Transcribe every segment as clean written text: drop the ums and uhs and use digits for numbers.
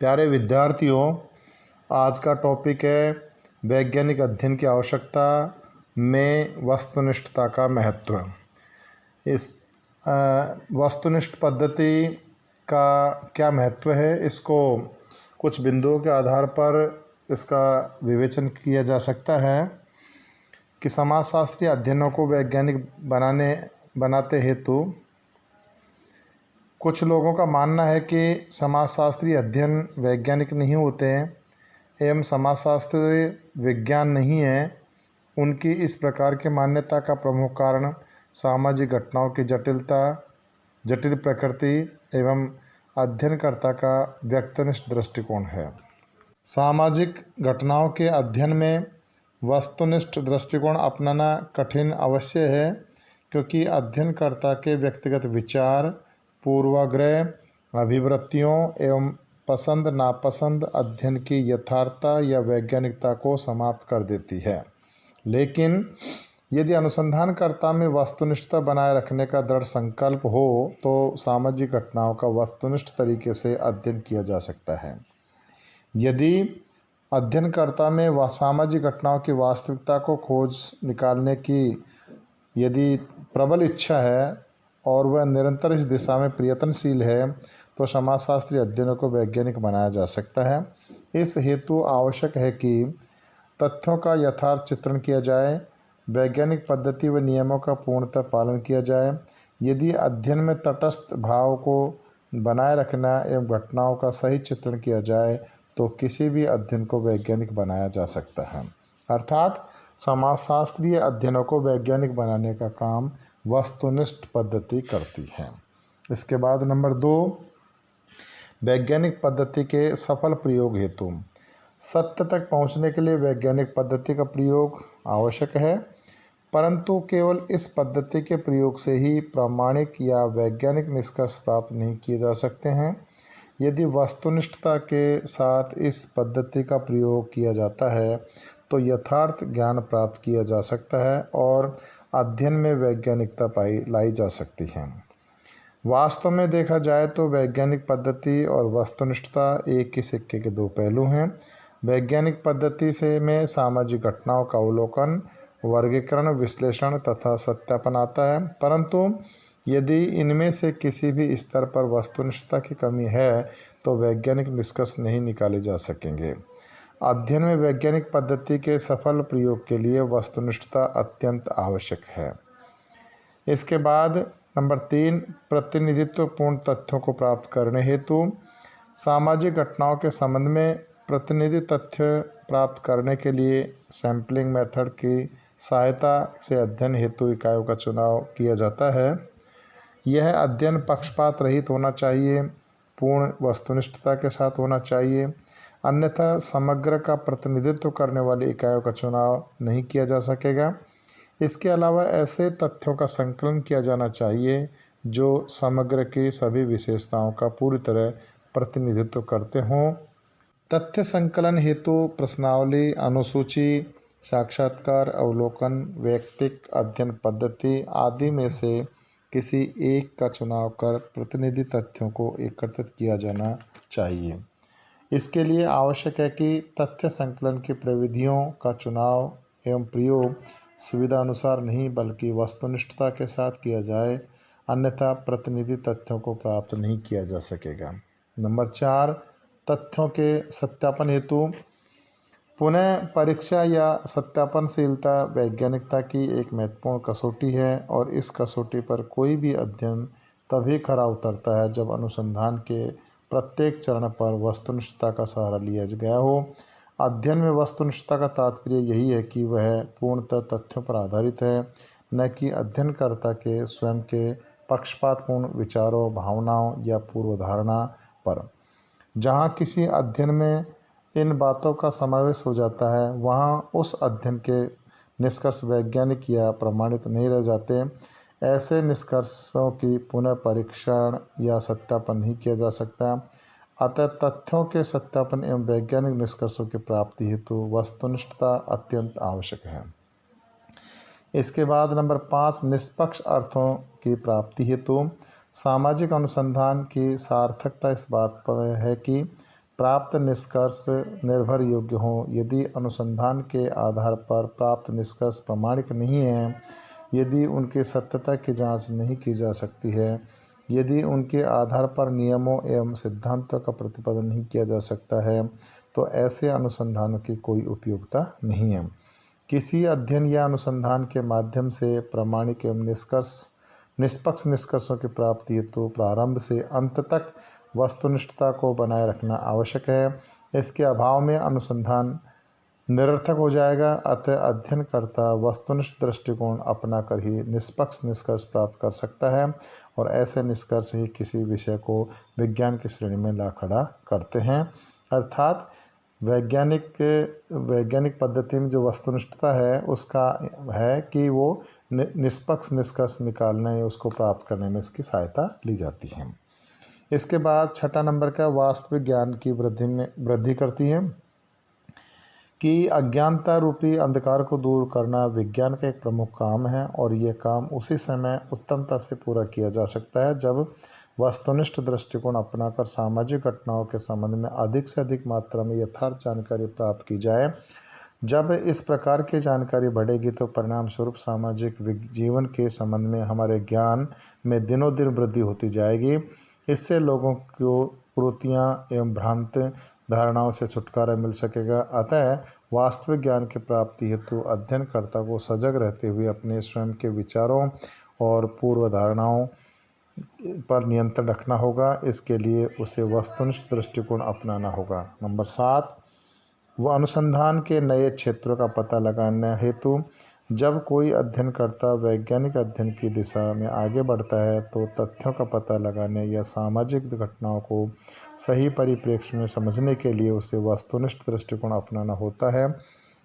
प्यारे विद्यार्थियों, आज का टॉपिक है वैज्ञानिक अध्ययन की आवश्यकता में वस्तुनिष्ठता का महत्व। इस वस्तुनिष्ठ पद्धति का क्या महत्व है, इसको कुछ बिंदुओं के आधार पर इसका विवेचन किया जा सकता है कि समाजशास्त्रीय अध्ययनों को वैज्ञानिक बनाते हेतु कुछ लोगों का मानना है कि समाजशास्त्रीय अध्ययन वैज्ञानिक नहीं होते हैं एवं समाजशास्त्रीय विज्ञान नहीं है। उनकी इस प्रकार की मान्यता का प्रमुख कारण सामाजिक घटनाओं की जटिल प्रकृति एवं अध्ययनकर्ता का व्यक्तिनिष्ठ दृष्टिकोण है। सामाजिक घटनाओं के अध्ययन में वस्तुनिष्ठ दृष्टिकोण अपनाना कठिन अवश्य है, क्योंकि अध्ययनकर्ता के व्यक्तिगत विचार, पूर्वाग्रह, अभिवृत्तियों एवं पसंद नापसंद अध्ययन की यथार्थता या वैज्ञानिकता को समाप्त कर देती है। लेकिन यदि अनुसंधानकर्ता में वस्तुनिष्ठता बनाए रखने का दृढ़ संकल्प हो तो सामाजिक घटनाओं का वस्तुनिष्ठ तरीके से अध्ययन किया जा सकता है। यदि अध्ययनकर्ता में सामाजिक घटनाओं की वास्तविकता को खोज निकालने की यदि प्रबल इच्छा है और वह निरंतर इस दिशा में प्रयत्नशील है तो समाजशास्त्रीय अध्ययनों को वैज्ञानिक बनाया जा सकता है। इस हेतु आवश्यक है कि तथ्यों का यथार्थ चित्रण किया जाए, वैज्ञानिक पद्धति व नियमों का पूर्णतः पालन किया जाए। यदि अध्ययन में तटस्थ भाव को बनाए रखना एवं घटनाओं का सही चित्रण किया जाए तो किसी भी अध्ययन को वैज्ञानिक बनाया जा सकता है। अर्थात समाजशास्त्रीय अध्ययनों को वैज्ञानिक बनाने का काम वस्तुनिष्ठ पद्धति करती है। इसके बाद नंबर 2, वैज्ञानिक पद्धति के सफल प्रयोग हेतु। सत्य तक पहुंचने के लिए वैज्ञानिक पद्धति का प्रयोग आवश्यक है, परंतु केवल इस पद्धति के प्रयोग से ही प्रामाणिक या वैज्ञानिक निष्कर्ष प्राप्त नहीं किए जा सकते हैं। यदि वस्तुनिष्ठता के साथ इस पद्धति का प्रयोग किया जाता है तो यथार्थ ज्ञान प्राप्त किया जा सकता है और अध्ययन में वैज्ञानिकता लाई जा सकती है। वास्तव में देखा जाए तो वैज्ञानिक पद्धति और वस्तुनिष्ठता एक ही सिक्के के दो पहलू हैं। वैज्ञानिक पद्धति से में सामाजिक घटनाओं का अवलोकन, वर्गीकरण, विश्लेषण तथा सत्यापन आता है, परंतु यदि इनमें से किसी भी स्तर पर वस्तुनिष्ठता की कमी है तो वैज्ञानिक निष्कर्ष नहीं निकाले जा सकेंगे। अध्ययन में वैज्ञानिक पद्धति के सफल प्रयोग के लिए वस्तुनिष्ठता अत्यंत आवश्यक है। इसके बाद नंबर 3, प्रतिनिधित्वपूर्ण तथ्यों को प्राप्त करने हेतु। सामाजिक घटनाओं के संबंध में प्रतिनिधि तथ्य प्राप्त करने के लिए सैम्पलिंग मेथड की सहायता से अध्ययन हेतु इकाइयों का चुनाव किया जाता है। यह अध्ययन पक्षपात रहित होना चाहिए, पूर्ण वस्तुनिष्ठता के साथ होना चाहिए, अन्यथा समग्र का प्रतिनिधित्व करने वाली इकाइयों का चुनाव नहीं किया जा सकेगा। इसके अलावा ऐसे तथ्यों का संकलन किया जाना चाहिए जो समग्र की सभी विशेषताओं का पूरी तरह प्रतिनिधित्व करते हों। तथ्य संकलन हेतु प्रश्नावली, अनुसूची, साक्षात्कार, अवलोकन, वैयक्तिक अध्ययन पद्धति आदि में से किसी एक का चुनाव कर प्रतिनिधि तथ्यों को एकत्रित किया जाना चाहिए। इसके लिए आवश्यक है कि तथ्य संकलन की प्रविधियों का चुनाव एवं प्रयोग सुविधा अनुसार नहीं बल्कि वस्तुनिष्ठता के साथ किया जाए, अन्यथा प्रतिनिधि तथ्यों को प्राप्त नहीं किया जा सकेगा। नंबर 4, तथ्यों के सत्यापन हेतु। पुनः परीक्षा या सत्यापनशीलता वैज्ञानिकता की एक महत्वपूर्ण कसौटी है और इस कसौटी पर कोई भी अध्ययन तभी खरा उतरता है जब अनुसंधान के प्रत्येक चरण पर वस्तुनिष्ठता का सहारा लिया गया हो। अध्ययन में वस्तुनिष्ठता का तात्पर्य यही है कि वह पूर्णतः तथ्यों पर आधारित है, न कि अध्ययनकर्ता के स्वयं के पक्षपातपूर्ण विचारों, भावनाओं या पूर्वधारणा पर। जहाँ किसी अध्ययन में इन बातों का समावेश हो जाता है वहाँ उस अध्ययन के निष्कर्ष वैज्ञानिक या प्रमाणित नहीं रह जाते। ऐसे निष्कर्षों की पुनः परीक्षण या सत्यापन नहीं किया जा सकता। अतः तथ्यों के सत्यापन एवं वैज्ञानिक निष्कर्षों की प्राप्ति हेतु वस्तुनिष्ठता अत्यंत आवश्यक है। इसके बाद नंबर 5, निष्पक्ष अर्थों की प्राप्ति हेतु। सामाजिक अनुसंधान की सार्थकता इस बात पर है कि प्राप्त निष्कर्ष निर्भर योग्य हों। यदि अनुसंधान के आधार पर प्राप्त निष्कर्ष प्रामाणिक नहीं हैं, यदि उनकी सत्यता की जांच नहीं की जा सकती है, यदि उनके आधार पर नियमों एवं सिद्धांतों का प्रतिपादन नहीं किया जा सकता है, तो ऐसे अनुसंधानों की कोई उपयोगिता नहीं है। किसी अध्ययन या अनुसंधान के माध्यम से प्रामाणिक एवं निष्पक्ष निष्कर्षों की प्राप्ति हेतु प्रारंभ से अंत तक वस्तुनिष्ठता को बनाए रखना आवश्यक है। इसके अभाव में अनुसंधान निरर्थक हो जाएगा। अतः अध्ययनकर्ता वस्तुनिष्ठ दृष्टिकोण अपनाकर ही निष्पक्ष निष्कर्ष प्राप्त कर सकता है और ऐसे निष्कर्ष ही किसी विषय को विज्ञान की श्रेणी में ला खड़ा करते हैं। अर्थात वैज्ञानिक पद्धति में जो वस्तुनिष्ठता है उसका है कि वो निष्पक्ष निष्कर्ष निकालने या उसको प्राप्त करने में इसकी सहायता ली जाती है। इसके बाद छठा नंबर का वास्तविक ज्ञान की वृद्धि करती है कि अज्ञानता रूपी अंधकार को दूर करना विज्ञान का एक प्रमुख काम है और ये काम उसी समय उत्तमता से पूरा किया जा सकता है जब वस्तुनिष्ठ दृष्टिकोण अपनाकर सामाजिक घटनाओं के संबंध में अधिक से अधिक मात्रा में यथार्थ जानकारी प्राप्त की जाए। जब इस प्रकार की जानकारी बढ़ेगी तो परिणाम स्वरूप सामाजिक जीवन के संबंध में हमारे ज्ञान में दिनों दिन वृद्धि होती जाएगी। इससे लोगों को कुरीतियाँ एवं भ्रांत धारणाओं से छुटकारा मिल सकेगा। अतः वास्तविक ज्ञान की प्राप्ति हेतु अध्ययनकर्ता को सजग रहते हुए अपने स्वयं के विचारों और पूर्व धारणाओं पर नियंत्रण रखना होगा। इसके लिए उसे वस्तुनिष्ठ दृष्टिकोण अपनाना होगा। नंबर 7, वह अनुसंधान के नए क्षेत्रों का पता लगाने हेतु जब कोई अध्ययनकर्ता वैज्ञानिक अध्ययन की दिशा में आगे बढ़ता है तो तथ्यों का पता लगाने या सामाजिक घटनाओं को सही परिप्रेक्ष्य में समझने के लिए उसे वस्तुनिष्ठ दृष्टिकोण अपनाना होता है।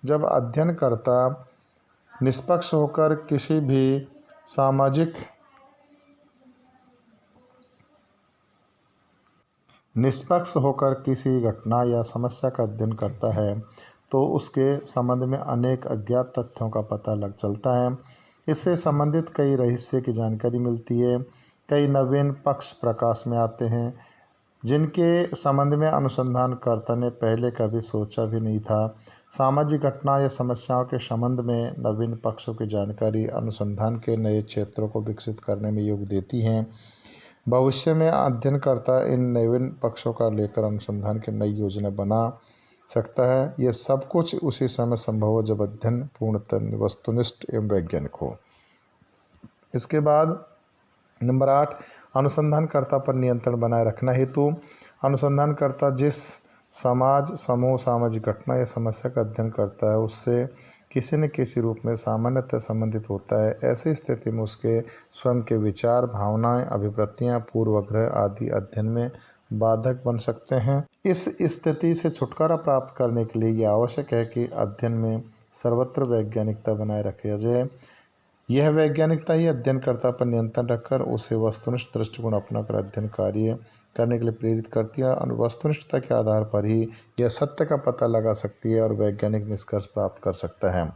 जब अध्ययनकर्ता निष्पक्ष होकर किसी घटना या समस्या का अध्ययन करता है तो उसके संबंध में अनेक अज्ञात तथ्यों का पता लग चलता है। इससे संबंधित कई रहस्य की जानकारी मिलती है। कई नवीन पक्ष प्रकाश में आते हैं जिनके संबंध में अनुसंधानकर्ता ने पहले कभी सोचा भी नहीं था। सामाजिक घटना या समस्याओं के संबंध में नवीन पक्षों की जानकारी अनुसंधान के नए क्षेत्रों को विकसित करने में योग देती हैं। भविष्य में अध्ययनकर्ता इन नवीन पक्षों का लेकर अनुसंधान की नई योजना बना सकता है। यह सब कुछ उसी समय संभव हो जब अध्ययन पूर्णतः वस्तुनिष्ठ एवं वैज्ञानिक हो। इसके बाद नंबर 8, अनुसंधानकर्ता पर नियंत्रण बनाए रखना हेतु अनुसंधानकर्ता जिस समाज समूह सामाजिक घटना या समस्या का अध्ययन करता है उससे किसी न किसी रूप में सामान्यतः संबंधित होता है। ऐसी स्थिति में उसके स्वयं के विचार, भावनाएं, अभिप्रतियां, पूर्वाग्रह आदि अध्ययन में बाधक बन सकते हैं। इस स्थिति से छुटकारा प्राप्त करने के लिए यह आवश्यक है कि अध्ययन में सर्वत्र वैज्ञानिकता बनाए रखी जाए। यह वैज्ञानिकता ही अध्ययनकर्ता पर नियंत्रण रखकर उसे वस्तुनिष्ठ दृष्टिकोण अपनाकर अध्ययन कार्य करने के लिए प्रेरित करती है और वस्तुनिष्ठता के आधार पर ही यह सत्य का पता लगा सकती है और वैज्ञानिक निष्कर्ष प्राप्त कर सकता है।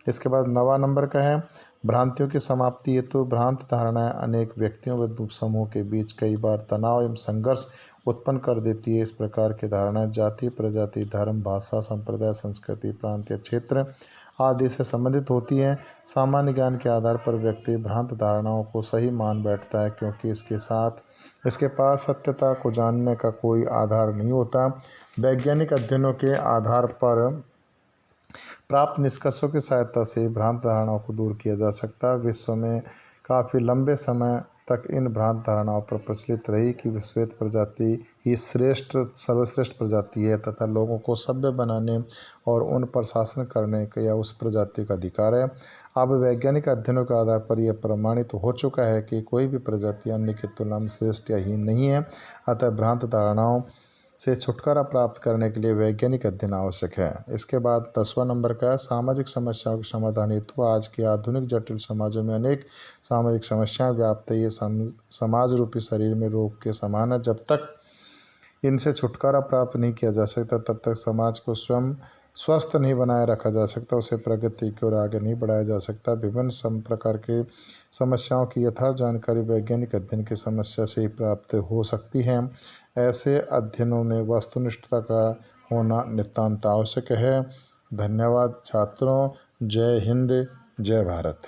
इसके बाद 9वां नंबर का है भ्रांतियों की समाप्ति हेतु भ्रांत धारणाएं अनेक व्यक्तियों व समूह के बीच कई बार तनाव एवं संघर्ष उत्पन्न कर देती है। इस प्रकार की धारणाएं जाति, प्रजाति, धर्म, भाषा, संप्रदाय, संस्कृति, प्रांत या क्षेत्र आदि से संबंधित होती हैं। सामान्य ज्ञान के आधार पर व्यक्ति भ्रांत धारणाओं को सही मान बैठता है क्योंकि इसके पास सत्यता को जानने का कोई आधार नहीं होता। वैज्ञानिक अध्ययनों के आधार पर प्राप्त निष्कर्षों की सहायता से भ्रांत धारणाओं को दूर किया जा सकता है। विश्व में काफ़ी लंबे समय तक इन भ्रांत धारणाओं पर प्रचलित रही कि श्वेत प्रजाति ही सर्वश्रेष्ठ प्रजाति है तथा लोगों को सभ्य बनाने और उन पर शासन करने का या उस प्रजाति का अधिकार है। अब वैज्ञानिक अध्ययनों के आधार पर यह प्रमाणित हो चुका है कि कोई भी प्रजाति अन्य की तुलना में श्रेष्ठ या हीन नहीं है। अतः भ्रांत धारणाओं से छुटकारा प्राप्त करने के लिए वैज्ञानिक अध्ययन आवश्यक है। इसके बाद 10वां नंबर का है सामाजिक समस्याओं के समाधान हेतु आज के आधुनिक जटिल समाजों में अनेक सामाजिक समस्याएं व्याप्त है। ये समाज रूपी शरीर में रोग के समान है। जब तक इनसे छुटकारा प्राप्त नहीं किया जा सकता तब तक समाज को स्वयं स्वस्थ नहीं बनाए रखा जा सकता, उसे प्रगति की ओर आगे नहीं बढ़ाया जा सकता। विभिन्न प्रकार की समस्याओं की यथार्थ जानकारी वैज्ञानिक अध्ययन की समस्या से ही प्राप्त हो सकती है। ऐसे अध्ययनों में वस्तुनिष्ठता का होना नितांत आवश्यक है। धन्यवाद छात्रों। जय हिंद, जय भारत।